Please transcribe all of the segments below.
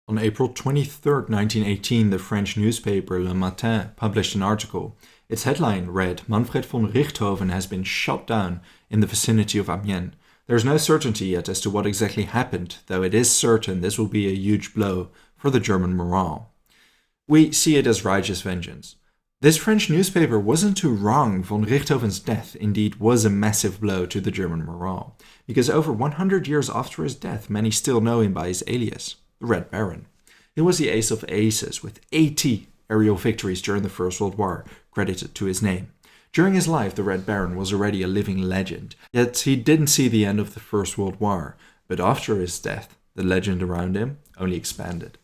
On April 23, 1918, the French newspaper Le Matin published an article. Its headline read, "Manfred von Richthofen has been shot down in the vicinity of Amiens. There is no certainty yet as to what exactly happened, though it is certain this will be a huge blow for the German morale." We see it as righteous vengeance. This French newspaper wasn't too wrong. Von Richthofen's death indeed was a massive blow to the German morale, because over 100 years after his death, many still know him by his alias, the Red Baron. He was the ace of aces, with 80 aerial victories during the First World War credited to his name. During his life, the Red Baron was already a living legend, yet he didn't see the end of the First World War, but after his death, the legend around him only expanded.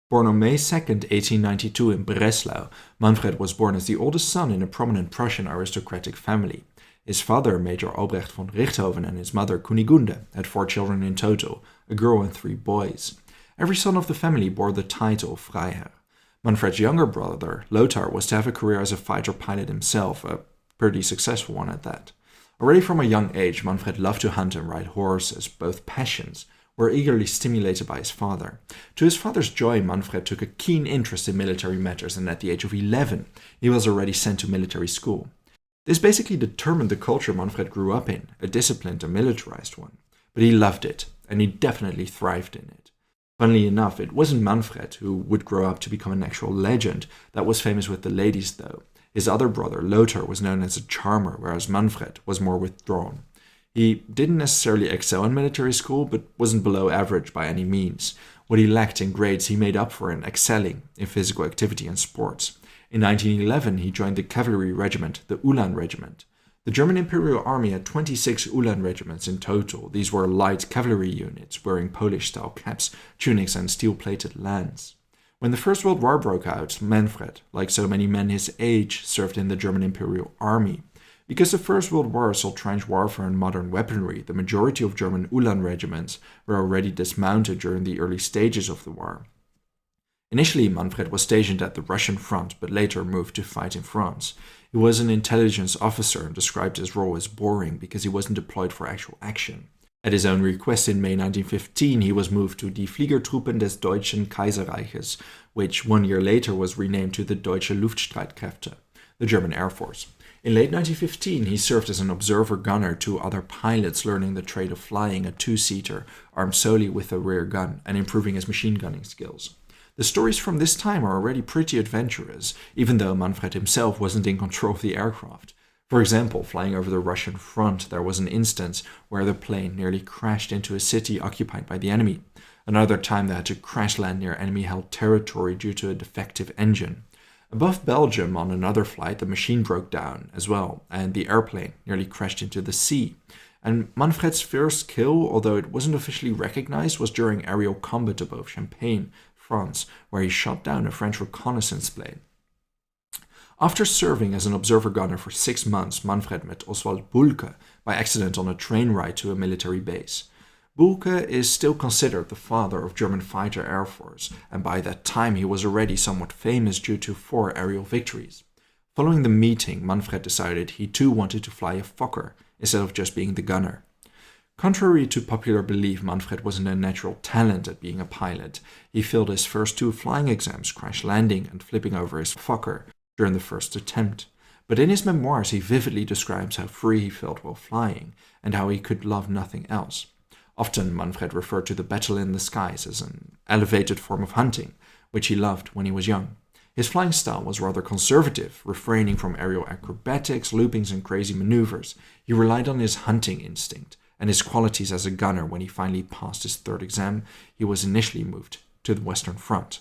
Born on May 2, 1892 in Breslau, Manfred was born as the oldest son in a prominent Prussian aristocratic family. His father, Major Albrecht von Richthofen, and his mother, Kunigunde, had 4 children in total, a girl and 3 boys. Every son of the family bore the title Freiherr. Manfred's younger brother, Lothar, was to have a career as a fighter pilot himself, a pretty successful one at that. Already from a young age, Manfred loved to hunt and ride horses, both passions were eagerly stimulated by his father. To his father's joy, Manfred took a keen interest in military matters, and at the age of 11, he was already sent to military school. This basically determined the culture Manfred grew up in, a disciplined and militarized one. But he loved it, and he definitely thrived in it. Funnily enough, it wasn't Manfred who would grow up to become an actual legend that was famous with the ladies, though. His other brother, Lothar, was known as a charmer, whereas Manfred was more withdrawn. He didn't necessarily excel in military school, but wasn't below average by any means. What he lacked in grades he made up for in excelling in physical activity and sports. In 1911 he joined the cavalry regiment, the Ulan Regiment. The German Imperial Army had 26 Ulan regiments in total. These were light cavalry units, wearing Polish-style caps, tunics and steel-plated lance. When the First World War broke out, Manfred, like so many men his age, served in the German Imperial Army. Because the First World War saw trench warfare and modern weaponry, the majority of German Ulan regiments were already dismounted during the early stages of the war. Initially, Manfred was stationed at the Russian front, but later moved to fight in France. He was an intelligence officer and described his role as boring because he wasn't deployed for actual action. At his own request in May 1915, he was moved to die Fliegertruppen des Deutschen Kaiserreiches, which 1 year later was renamed to the Deutsche Luftstreitkräfte, the German Air Force. In late 1915, he served as an observer gunner to other pilots, learning the trade of flying a 2-seater, armed solely with a rear gun, and improving his machine gunning skills. The stories from this time are already pretty adventurous, even though Manfred himself wasn't in control of the aircraft. For example, flying over the Russian front, there was an instance where the plane nearly crashed into a city occupied by the enemy. Another time they had to crash land near enemy-held territory due to a defective engine. Above Belgium, on another flight, the machine broke down as well, and the airplane nearly crashed into the sea. And Manfred's first kill, although it wasn't officially recognized, was during aerial combat above Champagne, France, where he shot down a French reconnaissance plane. After serving as an observer gunner for 6 months, Manfred met Oswald Bulke by accident on a train ride to a military base. Bulke is still considered the father of German fighter air force, and by that time he was already somewhat famous due to 4 aerial victories. Following the meeting, Manfred decided he too wanted to fly a Fokker instead of just being the gunner. Contrary to popular belief, Manfred wasn't a natural talent at being a pilot. He failed his first 2 flying exams, crash landing and flipping over his Fokker during the first attempt. But in his memoirs he vividly describes how free he felt while flying, and how he could love nothing else. Often Manfred referred to the battle in the skies as an elevated form of hunting, which he loved when he was young. His flying style was rather conservative, refraining from aerial acrobatics, loopings and crazy maneuvers. He relied on his hunting instinct and his qualities as a gunner. When he finally passed his 3rd exam, he was initially moved to the Western Front.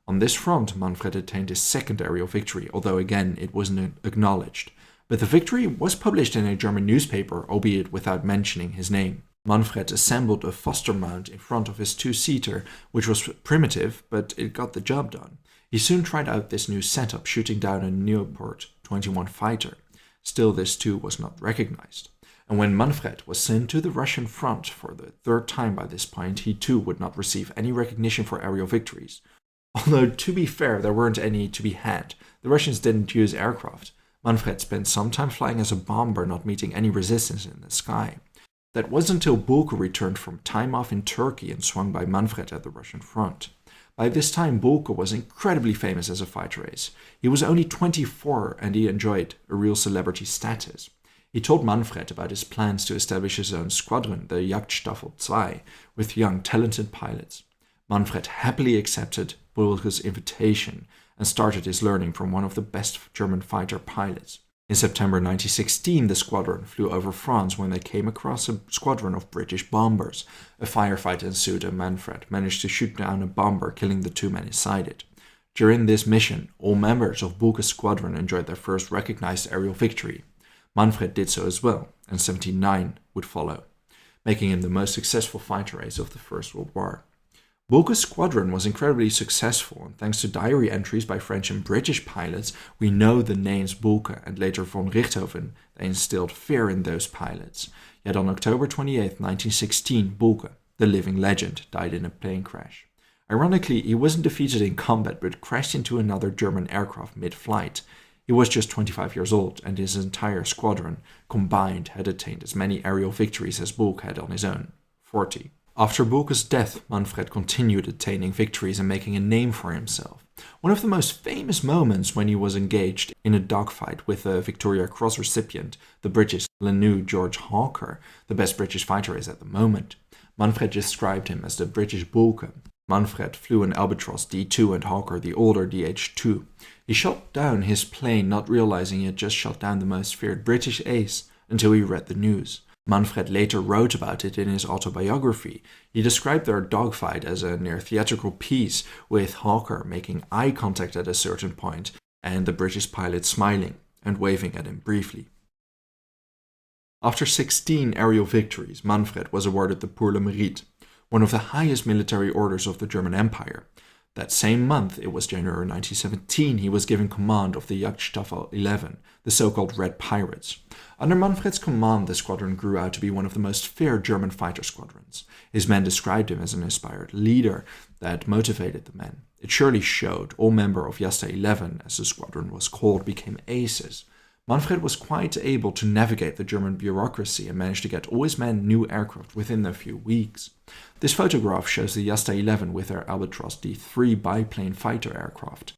On this front, Manfred attained his 2nd aerial victory, although again it wasn't acknowledged. But the victory was published in a German newspaper, albeit without mentioning his name. Manfred assembled a Foster mount in front of his 2-seater, which was primitive, but it got the job done. He soon tried out this new setup, shooting down a Nieuport 21 fighter. Still, this too was not recognized. And when Manfred was sent to the Russian front for the 3rd time by this point, he too would not receive any recognition for aerial victories. Although, to be fair, there weren't any to be had. The Russians didn't use aircraft. Manfred spent some time flying as a bomber, not meeting any resistance in the sky. That wasn't until Bulke returned from time off in Turkey and swung by Manfred at the Russian front. By this time, Bulke was incredibly famous as a fighter ace. He was only 24 and he enjoyed a real celebrity status. He told Manfred about his plans to establish his own squadron, the Jagdstaffel 2, with young, talented pilots. Manfred happily accepted Bulke's invitation and started his learning from one of the best German fighter pilots. In September 1916, the squadron flew over France when they came across a squadron of British bombers. A firefight ensued and Manfred managed to shoot down a bomber, killing the 2 men inside it. During this mission, all members of Bulke's squadron enjoyed their first recognized aerial victory. Manfred did so as well, and 79 would follow, making him the most successful fighter ace of the First World War. Bulke's squadron was incredibly successful, and thanks to diary entries by French and British pilots, we know the names Bulke and later von Richthofen. They instilled fear in those pilots. Yet on October 28, 1916, Bulke, the living legend, died in a plane crash. Ironically, he wasn't defeated in combat but crashed into another German aircraft mid-flight. He was just 25 years old, and his entire squadron combined had attained as many aerial victories as Bulke had on his own, 40. After Bulke's death, Manfred continued attaining victories and making a name for himself. One of the most famous moments when he was engaged in a dogfight with a Victoria Cross recipient, the British Lanu George Hawker, the best British fighter ace at the moment. Manfred described him as the British Bulke. Manfred flew an Albatros D2 and Hawker the older DH2. He shot down his plane, not realizing he had just shot down the most feared British ace until he read the news. Manfred later wrote about it in his autobiography. He described their dogfight as a near theatrical piece, with Hawker making eye contact at a certain point and the British pilot smiling and waving at him briefly. After 16 aerial victories, Manfred was awarded the Pour le Mérite, one of the highest military orders of the German Empire. That same month, it was January 1917, he was given command of the Jagdstaffel 11, the so-called Red Pirates. Under Manfred's command, the squadron grew out to be one of the most feared German fighter squadrons. His men described him as an inspired leader that motivated the men. It surely showed. All members of Jasta 11, as the squadron was called, became aces. Manfred was quite able to navigate the German bureaucracy and managed to get all his men new aircraft within a few weeks. This photograph shows the Jasta 11 with their Albatros D3 biplane fighter aircraft.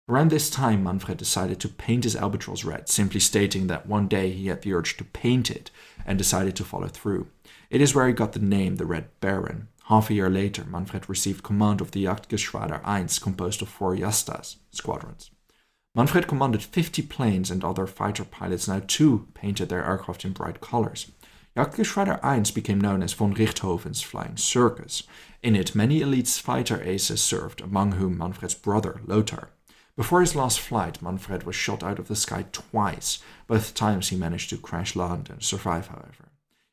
Around this time, Manfred decided to paint his Albatros red, simply stating that one day he had the urge to paint it and decided to follow through. It is where he got the name the Red Baron. Half a year later, Manfred received command of the Jagdgeschwader 1's, composed of 4 Jastas squadrons. Manfred commanded 50 planes, and other fighter pilots now too painted their aircraft in bright colors. Jagdgeschwader 1's became known as von Richthofen's Flying Circus. In it, many elite fighter aces served, among whom Manfred's brother, Lothar. Before his last flight, Manfred was shot out of the sky twice. Both times he managed to crash land and survive, however.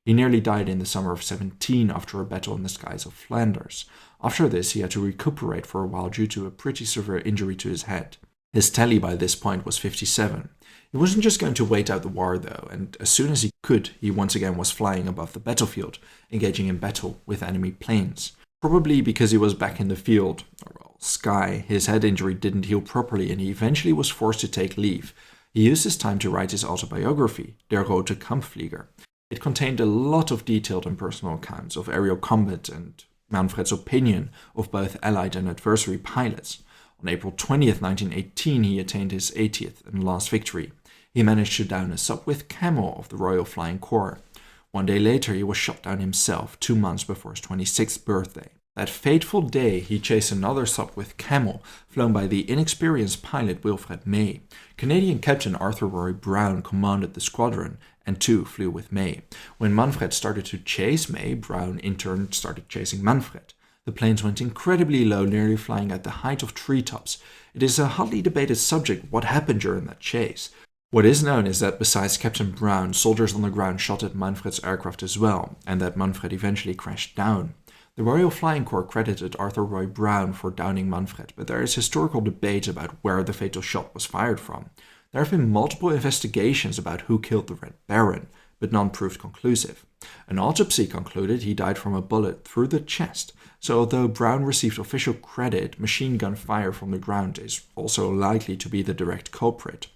He nearly died in the summer of 17 after a battle in the skies of Flanders. After this, he had to recuperate for a while due to a pretty severe injury to his head. His tally by this point was 57. He wasn't just going to wait out the war though, and as soon as he could, he once again was flying above the battlefield, engaging in battle with enemy planes. Probably because he was back in the field, or sky, his head injury didn't heal properly and he eventually was forced to take leave. He used his time to write his autobiography, Der Rote Kampfflieger. It contained a lot of detailed and personal accounts of aerial combat and Manfred's opinion of both allied and adversary pilots. On April 20th, 1918, he attained his 80th and last victory. He managed to down a Sopwith Camel of the Royal Flying Corps. One day later, he was shot down himself, 2 months before his 26th birthday. That fateful day, he chased another Sopwith Camel, flown by the inexperienced pilot Wilfred May. Canadian Captain Arthur Roy Brown commanded the squadron, and 2 flew with May. When Manfred started to chase May, Brown in turn started chasing Manfred. The planes went incredibly low, nearly flying at the height of treetops. It is a hotly debated subject what happened during that chase. What is known is that besides Captain Brown, soldiers on the ground shot at Manfred's aircraft as well, and that Manfred eventually crashed down. The Royal Flying Corps credited Arthur Roy Brown for downing Manfred, but there is historical debate about where the fatal shot was fired from. There have been multiple investigations about who killed the Red Baron. but none proved conclusive. An autopsy concluded he died from a bullet through the chest, so although Brown received official credit, machine gun fire from the ground is also likely to be the direct culprit.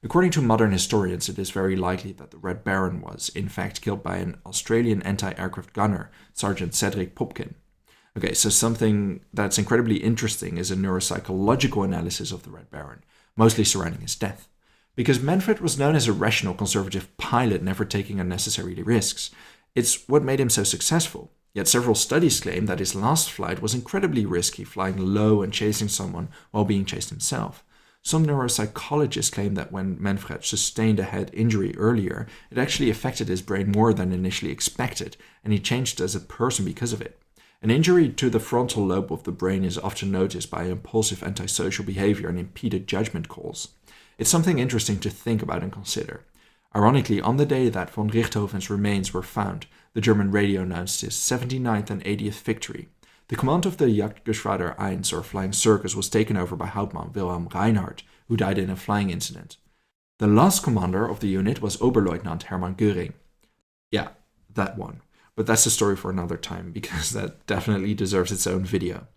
According to modern historians, it is very likely that the Red Baron was, in fact, killed by an Australian anti-aircraft gunner, Sergeant Cedric Popkin. Okay, so something that's incredibly interesting is a neuropsychological analysis of the Red Baron, mostly surrounding his death. Because Manfred was known as a rational, conservative pilot, never taking unnecessary risks. It's what made him so successful. Yet several studies claim that his last flight was incredibly risky, flying low and chasing someone while being chased himself. Some neuropsychologists claim that when Manfred sustained a head injury earlier, it actually affected his brain more than initially expected, and he changed as a person because of it. An injury to the frontal lobe of the brain is often noticed by impulsive antisocial behavior and impeded judgment calls. It's something interesting to think about and consider. Ironically, on the day that von Richthofen's remains were found, the German radio announced his 79th and 80th victory. The command of the Jagdgeschwader 1's, or Flying Circus, was taken over by Hauptmann Wilhelm Reinhardt, who died in a flying incident. The last commander of the unit was Oberleutnant Hermann Göring. Yeah, that one. But that's a story for another time, because that definitely deserves its own video.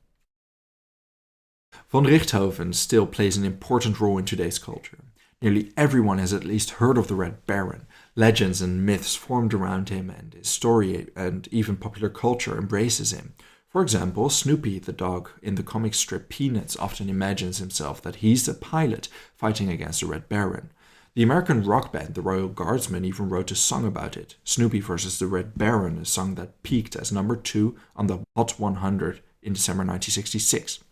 Von Richthofen still plays an important role in today's culture. Nearly everyone has at least heard of the Red Baron. Legends and myths formed around him, and his story and even popular culture embraces him. For example, Snoopy the dog in the comic strip Peanuts often imagines himself that he's the pilot fighting against the Red Baron. The American rock band The Royal Guardsmen even wrote a song about it, Snoopy vs. the Red Baron, a song that peaked as number 2 on the Hot 100 in December 1966.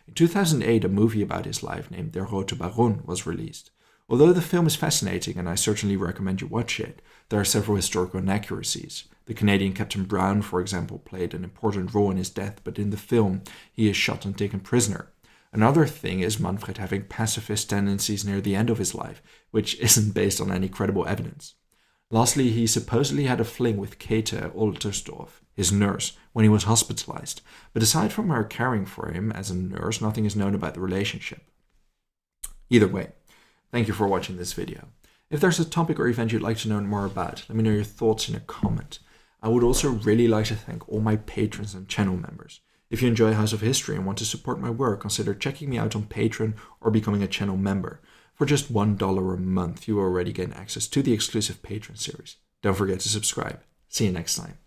In 2008, a movie about his life named Der Rote Baron was released. Although the film is fascinating and I certainly recommend you watch it, there are several historical inaccuracies. The Canadian Captain Brown, for example, played an important role in his death, but in the film he is shot and taken prisoner. Another thing is Manfred having pacifist tendencies near the end of his life, which isn't based on any credible evidence. Lastly, he supposedly had a fling with Käthe Oltersdorf, his nurse, when he was hospitalized, but aside from her caring for him as a nurse, nothing is known about the relationship. Either way, thank you for watching this video. If there's a topic or event you'd like to know more about, let me know your thoughts in a comment. I would also really like to thank all my patrons and channel members. If you enjoy House of History and want to support my work, consider checking me out on Patreon or becoming a channel member. For just $1 a month, you already gain access to the exclusive Patreon series. Don't forget to subscribe. See you next time.